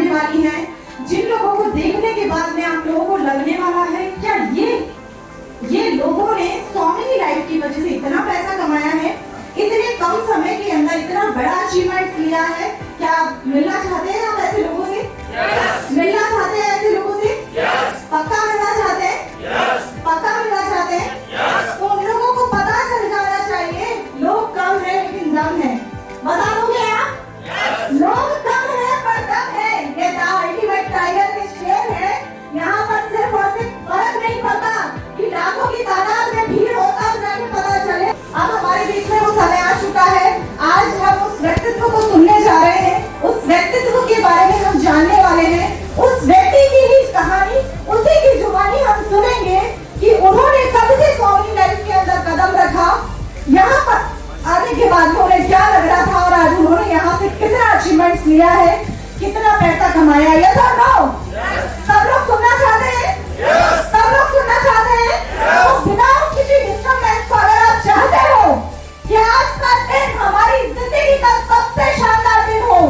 होने वाली हैं, जिन लोगों को देखने के बाद में आप लोगों को लगने वाला है क्या ये लोगों ने स्वामिनी लाइफ की वजह से इतना पैसा कमाया है, इतने कम समय के अंदर इतना बड़ा अचीवमेंट लिया है। क्या आप मिलना चाहते हैं आप ऐसे लोगों से? मिलना चाहते हैं ऐसे लोगों से? पक्का मिलना चाहते हैं? पक्का मिलना चाहते हैं? तो उन लोगों को पता चल जाना चाहिए लोग कम है लेकिन दम है। बता दोगे आप? लोग कम है पर दम है। ये अल्टीमेट टाइगर के शेर है। यहाँ पर सिर्फ और सिर्फ फर्क नहीं पड़ता कि लाखों की तादाद में भीड़ होता है, जाके पता चले। अब हमारे बीच में वो समय आ चुका है। आज हम उस व्यक्तित्व को सुनने जा रहे हैं, उस व्यक्तित्व के बारे में हम जानने वाले हैं। उस व्यक्ति की ही कहानी, उसी की जुबानी हम सुनेंगे कि उन्होंने कब से स्वामी लाइफ के अंदर कदम रखा, यहाँ पर आने के बाद में उन्हें क्या लग रहा था और आज उन्होंने यहाँ से कितना अचीवमेंट्स लिया है, कितना पैसा कमाया। यस और नो? सब लोग सुनना चाहते हैं? सब लोग सुनना चाहते हैं? तो बिना किसी डिस्टर्बेंस को अगर आप चाहते हो कि आज का दिन हमारी जिंदगी का सबसे शानदार दिन हो,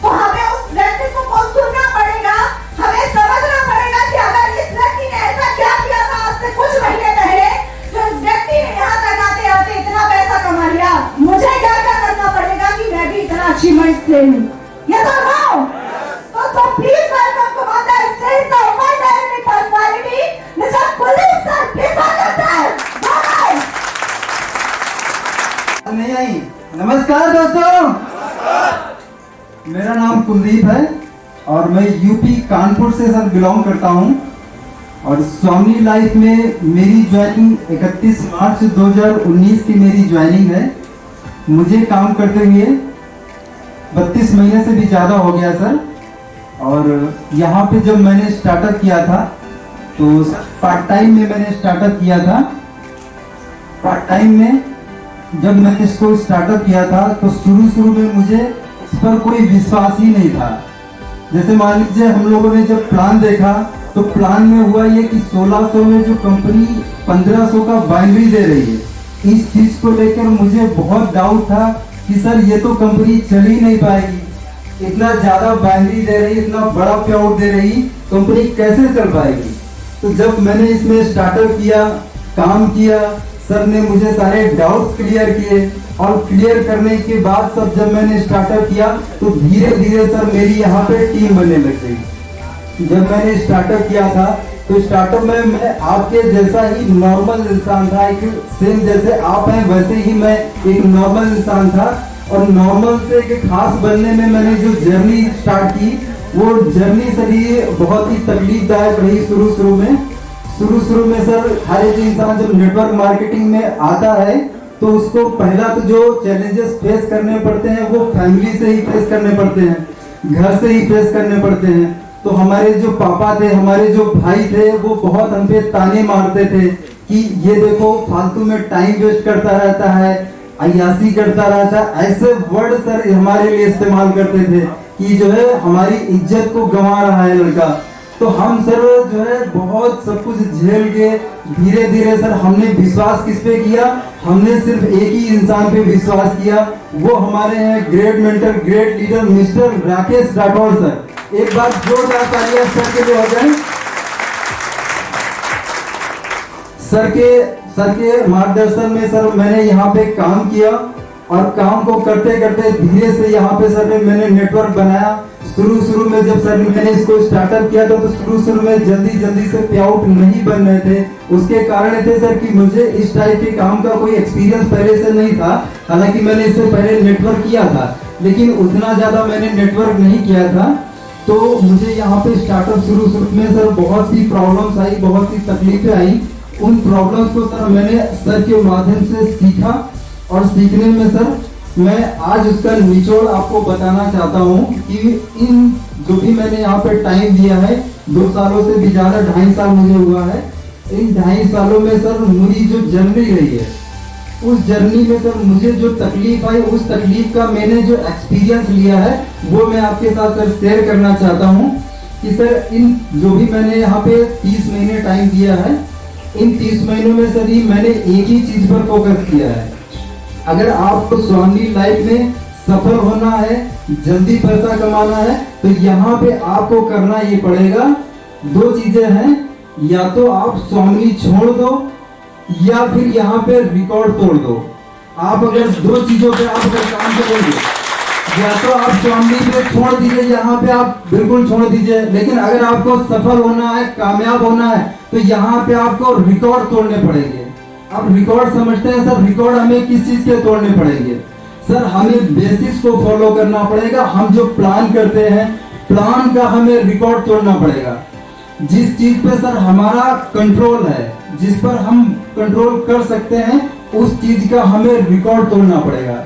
तो हमें उस व्यक्तित्व को सुनना पड़ेगा। हमें समझना पड़ेगा कि अगर इस व्यक्ति ने ऐसा क्या किया था आज से कुछ महीने पहले, जो इस व्यक्ति ने यहाँ तक आते आते इतना पैसा कमा लिया, मुझे क्या क्या करना पड़ेगा कि मैं भी इतना अचीवमेंट ले लूं। Yes or no? So please welcome to on the stage the dynamic personality, Mr. Kuldeep sir. Please welcome sir. Bye. नहीं आई। नमस्कार दोस्तों। मेरा नाम कुलदीप है और मैं यूपी कानपुर से सर बिलोंग करता हूं और स्वामी लाइफ में मेरी ज्वाइनिंग 31 मार्च 2019 की मेरी ज्वाइनिंग है। मुझे काम करते हुए 32 महीने से भी ज़्यादा हो गया सर। और यहाँ पे जब मैंने स्टार्टअप किया था तो पार्ट टाइम में मैंने स्टार्टअप किया था। पार्ट टाइम में जब मैंने इसको स्टार्टअप किया था तो शुरू में मुझे इस पर कोई विश्वास ही नहीं था। जैसे मान लीजिए हम लोगों ने जब प्लान देखा तो प्लान में हुआ ये कि 1600 में जो कंपनी 1500 का बाइनरी दे रही है, इस चीज़ को लेकर मुझे बहुत डाउट था कि सर ये तो कंपनी चल ही नहीं पाएगी, इतना ज्यादा बाइनरी दे रही, इतना बड़ा पे आउट दे रही, कंपनी कैसे चल पाएगी। तो जब मैंने इसमें स्टार्टअप किया, काम किया, सर ने मुझे सारे डाउट्स क्लियर किए और क्लियर करने के बाद सब जब मैंने स्टार्टअप किया तो धीरे धीरे सर मेरी यहाँ पे टीम बनने लग गई। जब मैंने स्टार्टअप किया था तो स्टार्टअप में मैं आपके जैसा ही नॉर्मल इंसान था, एक सेम जैसे आप हैं वैसे ही मैं एक नॉर्मल इंसान था। और नॉर्मल से एक खास बनने में मैंने जो जर्नी स्टार्ट की वो जर्नी सर ये बहुत ही तकलीफदायक रही। शुरू में सर हर एक इंसान जब नेटवर्क मार्केटिंग में आता है तो उसको पहला तो जो चैलेंजेस फेस करने पड़ते हैं वो फैमिली से ही फेस करने पड़ते हैं, घर से ही फेस करने पड़ते हैं। तो हमारे जो पापा थे, हमारे जो भाई थे, वो बहुत हम पे ताने मारते थे कि ये देखो फालतू में टाइम वेस्ट करता रहता है, अय्यासी करता रहता है। ऐसे वर्ड सर हमारे लिए इस्तेमाल करते थे कि जो है हमारी इज्जत को गंवा रहा है लड़का। तो हम सर जो है बहुत सब कुछ झेल के धीरे धीरे सर हमने विश्वास किस पे किया, हमने सिर्फ एक ही इंसान पे विश्वास किया। वो हमारे हैं great mentor, great leader mister Rakesh Rathore sir. एक बार जोरदार तालियां सर के लिए हो जाए। सर के मार्गदर्शन में सर मैंने यहाँ पे काम किया और काम को करते करते धीरे से यहाँ पे सर मैंने नेटवर्क बनाया। शुरू में जब सर मैंने इसको स्टार्टअप किया था तो शुरू में जल्दी से पे आउट नहीं बन रहे थे। उसके कारण थे सर कि मुझे इस टाइप के काम का कोई एक्सपीरियंस पहले से नहीं था। हालांकि मैंने इससे पहले नेटवर्क किया था लेकिन उतना ज्यादा मैंने नेटवर्क नहीं किया था। तो मुझे यहाँ पे स्टार्टअप शुरू में सर बहुत सी प्रॉब्लम्स आई, बहुत सी तकलीफें आई। उन प्रॉब्लम्स को सर मैंने सर के माध्यम से सीखा और सीखने में सर मैं आज उसका निचोड़ आपको बताना चाहता हूँ कि इन जो भी मैंने यहाँ पे टाइम दिया है 2 सालों से भी ज़्यादा 2.5 साल मुझे हुआ है। इन 2.5 सालों में सर मेरी जो जर्नी रही है उस जर्नी में सर मुझे जो तकलीफ आई उस तकलीफ का मैंने जो एक्सपीरियंस लिया है वो मैं आपके साथ सर शेयर करना चाहता हूँ कि सर इन जो भी मैंने यहाँ पे 30 महीने टाइम दिया है, इन 30 महीनों में सर मैंने एक ही चीज पर फोकस किया है। अगर आपको स्वामी लाइफ में सफल होना है, जल्दी पैसा कमाना है, तो यहाँ पे आपको करना ये पड़ेगा। दो चीजें हैं, या तो आप स्वामी छोड़ दो या फिर यहाँ पे रिकॉर्ड तोड़ दो। आप अगर दो चीजों पे आप अगर काम करेंगे, या तो आप स्वामी पे छोड़ दीजिए, यहाँ पे आप बिल्कुल छोड़ दीजिए, लेकिन अगर आपको सफल होना है, कामयाब होना है, तो यहाँ पे आपको रिकॉर्ड तोड़ने पड़ेंगे। आप रिकॉर्ड समझते हैं सर, रिकॉर्ड हमें किस चीज के तोड़ने पड़ेंगे सर? हमें बेसिक्स को फॉलो करना पड़ेगा। हम जो प्लान करते हैं, प्लान का हमें रिकॉर्ड तोड़ना पड़ेगा। जिस चीज पे सर हमारा कंट्रोल है, जिस पर हम कंट्रोल कर सकते हैं, उस चीज का हमें रिकॉर्ड तोड़ना पड़ेगा।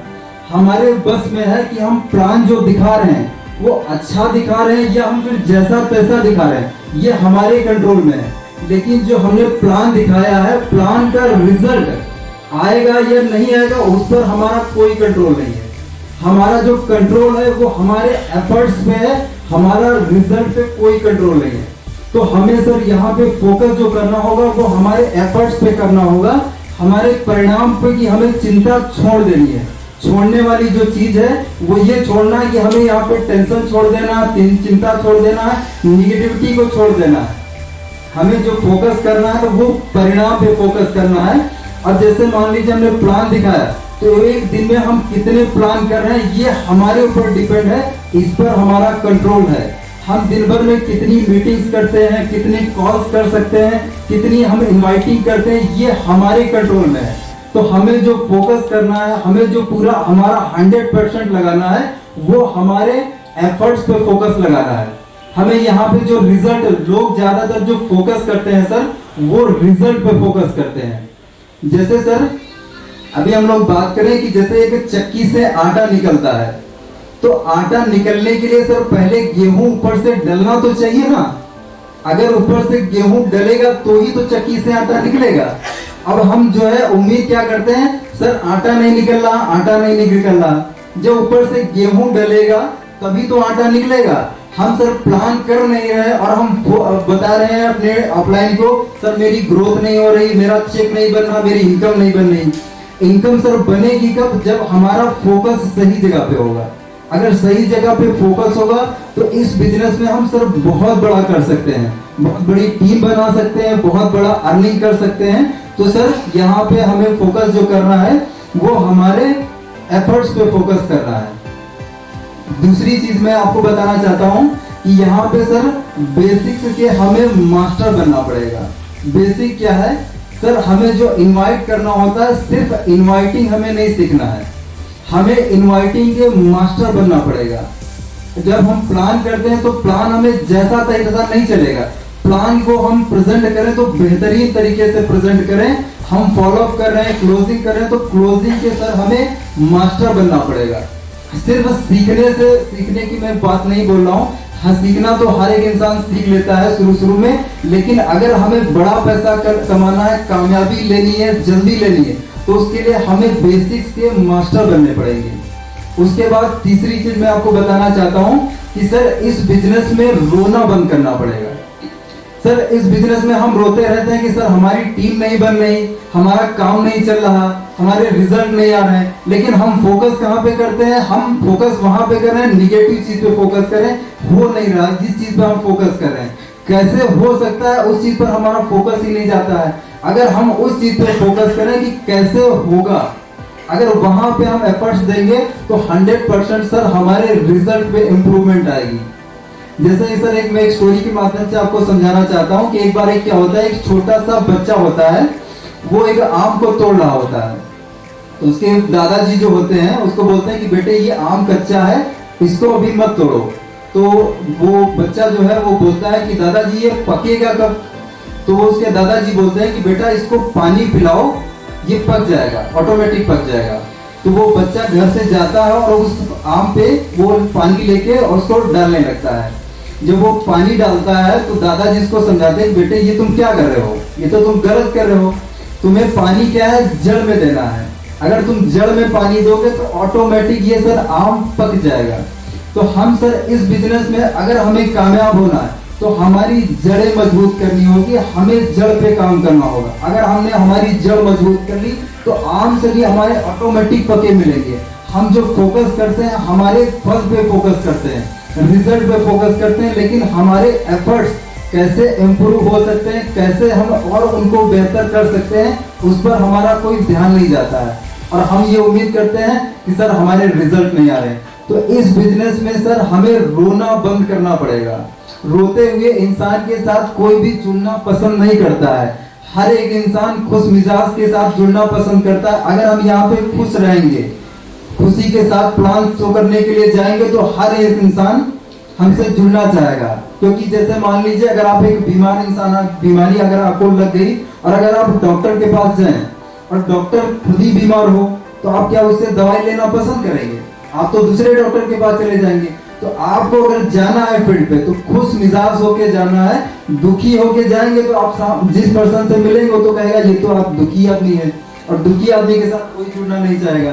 हमारे बस में है कि हम प्लान जो दिखा रहे हैं वो अच्छा दिखा रहे हैं या हम फिर जैसा पैसा दिखा रहे हैं, ये हमारे कंट्रोल में है। लेकिन जो हमने प्लान दिखाया है, प्लान का रिजल्ट आएगा या नहीं आएगा, उस पर हमारा कोई कंट्रोल नहीं है। हमारा जो कंट्रोल है वो हमारे एफर्ट्स पे है, हमारा रिजल्ट पे कोई कंट्रोल नहीं है। तो हमें सर यहाँ पे फोकस जो करना होगा वो हमारे एफर्ट्स पे करना होगा, हमारे परिणाम पे की हमें चिंता छोड़ देनी है। छोड़ने वाली जो चीज है वो ये छोड़ना है कि हमें यहाँ पे टेंशन छोड़ देना है, चिंता छोड़ देना है, निगेटिविटी को छोड़ देना है। हमें जो फोकस करना है वो परिणाम पे फोकस करना है। अब जैसे मान लीजिए हमने प्लान दिखाया, तो एक दिन में हम कितने प्लान कर रहे हैं ये हमारे ऊपर डिपेंड है, इस पर हमारा कंट्रोल है। हम दिन भर में कितनी मीटिंग्स करते हैं, कितनी कॉल्स कर सकते हैं, कितनी हम इनवाइटिंग करते हैं, ये हमारे कंट्रोल में है। तो हमें जो फोकस करना है, हमें जो पूरा हमारा 100% लगाना है, वो हमारे एफर्ट्स पे फोकस लगाना है। हमें यहाँ पे जो रिजल्ट, लोग ज्यादातर जो फोकस करते हैं सर, वो रिजल्ट पे फोकस करते हैं। जैसे सर अभी हम लोग बात करें कि जैसे एक चक्की से आटा निकलता है, तो आटा निकलने के लिए सर पहले गेहूं ऊपर से डलना तो चाहिए ना। अगर ऊपर से गेहूं डलेगा तो ही तो चक्की से आटा निकलेगा। अब हम जो है उम्मीद क्या करते हैं, सर आटा नहीं निकल रहा, आटा नहीं निकल रहा। जब ऊपर से गेहूं डलेगा तभी तो आटा निकलेगा। हम सर प्लान कर नहीं रहे और हम बता रहे हैं अपने अपलाइन को, सर मेरी ग्रोथ नहीं हो रही, मेरा चेक नहीं बन रहा, मेरी इनकम नहीं बन रही। इनकम सर बनेगी कब? जब हमारा फोकस सही जगह पे होगा। अगर सही जगह पे फोकस होगा तो इस बिजनेस में हम सर बहुत बड़ा कर सकते हैं, बहुत बड़ी टीम बना सकते हैं, बहुत बड़ा अर्निंग कर सकते हैं। तो सर यहाँ पे हमें फोकस जो करना है वो हमारे एफर्ट्स पे फोकस करना है। दूसरी चीज मैं आपको बताना चाहता हूँ कि यहाँ पे सर बेसिक्स के हमें मास्टर बनना पड़ेगा। बेसिक क्या है सर? हमें जो इनवाइट करना होता है, सिर्फ इनवाइटिंग हमें नहीं सीखना है, हमें इनवाइटिंग के मास्टर बनना पड़ेगा। जब हम प्लान करते हैं तो प्लान हमें जैसा तैसा नहीं चलेगा। प्लान को हम प्रेजेंट करें तो बेहतरीन तरीके से प्रेजेंट करें। हम फॉलो अप कर रहे हैं, क्लोजिंग कर रहे हैं, तो क्लोजिंग के सर हमें मास्टर बनना पड़ेगा। सिर्फ सीखने की मैं बात नहीं बोल रहा हूँ। हाँ, सीखना तो हर एक इंसान सीख लेता है शुरू में, लेकिन अगर हमें बड़ा पैसा कमाना है, कामयाबी लेनी है, जल्दी लेनी है, तो उसके लिए हमें बेसिक्स के मास्टर बनने पड़ेंगे। उसके बाद तीसरी चीज मैं आपको बताना चाहता हूँ कि सर इस बिजनेस में रोना बंद करना पड़ेगा। सर इस बिजनेस में हम रोते रहते हैं कि सर हमारी टीम नहीं बन रही, हमारा काम नहीं चल रहा, हमारे रिजल्ट नहीं आ रहे हैं, लेकिन हम फोकस कहाँ पे करते हैं? हम फोकस वहां पे कर रहे हैं, निगेटिव चीज पे फोकस कर रहे हैं, हो नहीं रहा जिस चीज पे हम फोकस कर रहे हैं। कैसे हो सकता है? उस चीज पर हमारा फोकस ही नहीं जाता है। अगर हम उस चीज पे फोकस करें कि कैसे होगा, अगर वहां पे हम एफर्ट्स देंगे तो 100% सर हमारे रिजल्ट पे इंप्रूवमेंट आएगी। जैसे सर मैं एक स्टोरी के माध्यम से आपको समझाना चाहता हूँ कि एक बार क्या होता है, एक छोटा सा बच्चा होता है, वो एक आम को तोड़ रहा होता है। तो उसके दादाजी जो होते हैं उसको बोलते हैं कि बेटे ये आम कच्चा है, इसको अभी मत तोड़ो। तो वो बच्चा जो है वो बोलता है कि दादाजी ये पकेगा कब? तो उसके दादाजी बोलते हैं कि बेटा इसको पानी पिलाओ, ये पक जाएगा, ऑटोमेटिक पक जाएगा। तो वो बच्चा घर से जाता है और उस आम पे वो पानी लेके और उसको डालने लगता है। जब वो पानी डालता है तो दादाजी इसको समझाते हैं, बेटे ये तुम क्या कर रहे हो, ये तो तुम गलत कर रहे हो, तुम्हें पानी क्या है जड़ में देना है। अगर तुम जड़ में पानी दोगे तो ऑटोमेटिक ये सर आम पक जाएगा। तो हम सर इस बिजनेस में अगर हमें कामयाब होना है तो हमारी जड़ें मजबूत करनी होगी, हमें जड़ पे काम करना होगा। अगर हमने हमारी जड़ मजबूत कर ली तो आम से भी हमारे ऑटोमेटिक पके मिलेंगे। हम जो फोकस करते हैं हमारे फल पे फोकस करते हैं, रिजल्ट पे फोकस करते हैं, लेकिन हमारे एफर्ट्स कैसे इम्प्रूव हो सकते हैं, कैसे हम और उनको बेहतर कर सकते हैं, उस पर हमारा कोई ध्यान नहीं जाता है। और हम ये उम्मीद करते हैं कि सर हमारे रिजल्ट नहीं आ रहे। तो इस बिजनेस में सर हमें रोना बंद करना पड़ेगा। रोते हुए इंसान के साथ कोई भी जुड़ना पसंद नहीं करता है। हर एक इंसान खुश मिजाज के साथ जुड़ना पसंद करता है। अगर हम यहाँ पे खुश रहेंगे, खुशी के साथ प्लान शो करने के लिए जाएंगे, तो हर एक इंसान हमसे जुड़ना चाहेगा। क्योंकि जैसे मान लीजिए अगर आप एक बीमार इंसान, बीमारी अगर आपको लग गई और अगर आप डॉक्टर के पास जाएं और डॉक्टर खुद ही बीमार हो, तो आप क्या उससे दवाई लेना पसंद करेंगे? आप तो दूसरे डॉक्टर के पास चले जाएंगे। तो आपको अगर जाना है फील्ड पे तो खुश मिजाज होके जाना है। दुखी होके जाएंगे तो आप जिस पर्सन से मिलेंगे वो तो कहेगा ये तो आप दुखी आदमी है, और दुखी आदमी के साथ कोई जुड़ना नहीं चाहेगा।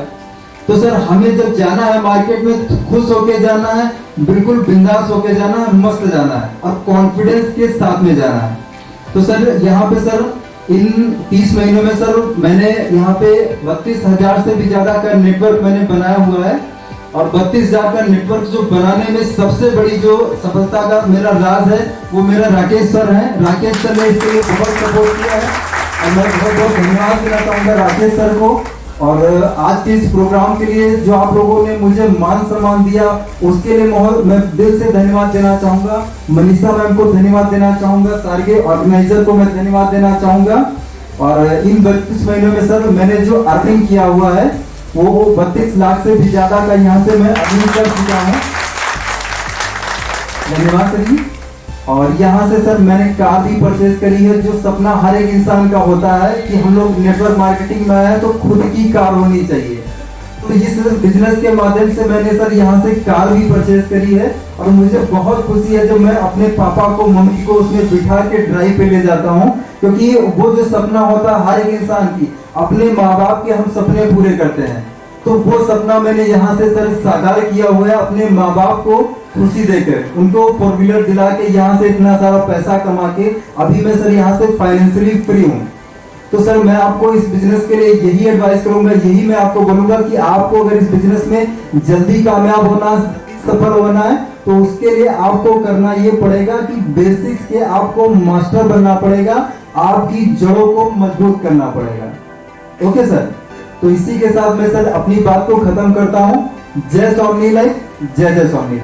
तो सर हमें जब जाना है मार्केट में तो खुश होके जाना है, बिल्कुल बिंदास होके जाना है, मस्त जाना है और कॉन्फिडेंस के साथ में जाना है। तो सर यहाँ पे सर इन 30 महीनों में सर मैंने यहाँ पे 32,000 से भी ज्यादा का नेटवर्क मैंने बनाया हुआ है। और 32,000 का नेटवर्क जो बनाने में सबसे बड़ी जो सफलता का मेरा राज है वो मेरा राकेश सर है। राकेश सर ने इसके लिए बहुत सपोर्ट किया है और मैं बहुत बहुत धन्यवाद देना चाहूँगा राकेश सर को। और आज के इस प्रोग्राम के लिए जो आप लोगों ने मुझे मान सम्मान दिया उसके लिए मैं दिल से धन्यवाद देना चाहूँगा। मनीषा मैम को धन्यवाद देना चाहूँगा, सारे ऑर्गेनाइजर को मैं धन्यवाद देना चाहूँगा। और इन 32 महीनों में सर मैंने जो अर्निंग किया हुआ है वो 32 लाख से भी ज्यादा का यहाँ से मैं अर्निंग कर चुका हूँ। धन्यवाद सर जी। और यहाँ से सर मैंने कार भी परचेज करी है, जो सपना हर एक इंसान का होता है कि हम लोग नेटवर्क मार्केटिंग में आए तो खुद की कार होनी चाहिए। तो इस बिजनेस के माध्यम से मैंने सर यहाँ से कार भी परचेज करी है और मुझे बहुत खुशी है जब मैं अपने पापा को, मम्मी को उसमें बिठा के ड्राइव पे ले जाता हूँ। क्योंकि वो जो सपना होता है हर एक इंसान की, अपने माँ बाप के हम सपने पूरे करते हैं, तो वो सपना मैंने यहाँ से सर साकार किया हुआ है। अपने माँ बाप को खुशी देकर, उनको 4 व्हीलर दिला के, यहाँ से इतना सारा पैसा कमा के अभी मैं सर यहाँ से फाइनेंशियली फ्री हूँ। तो सर मैं आपको इस बिजनेस के लिए यही एडवाइस करूंगा, यही मैं आपको बोलूंगा कि आपको अगर इस बिजनेस में जल्दी कामयाब होना, सफल होना है तो उसके लिए आपको करना ये पड़ेगा कि बेसिक्स के आपको मास्टर बनना पड़ेगा, आपकी जड़ों को मजबूत करना पड़ेगा। ओके सर, तो इसी के साथ मैं सर अपनी बात को खत्म करता हूँ। जय स्वामी लाइफ, जय जय स्वामी।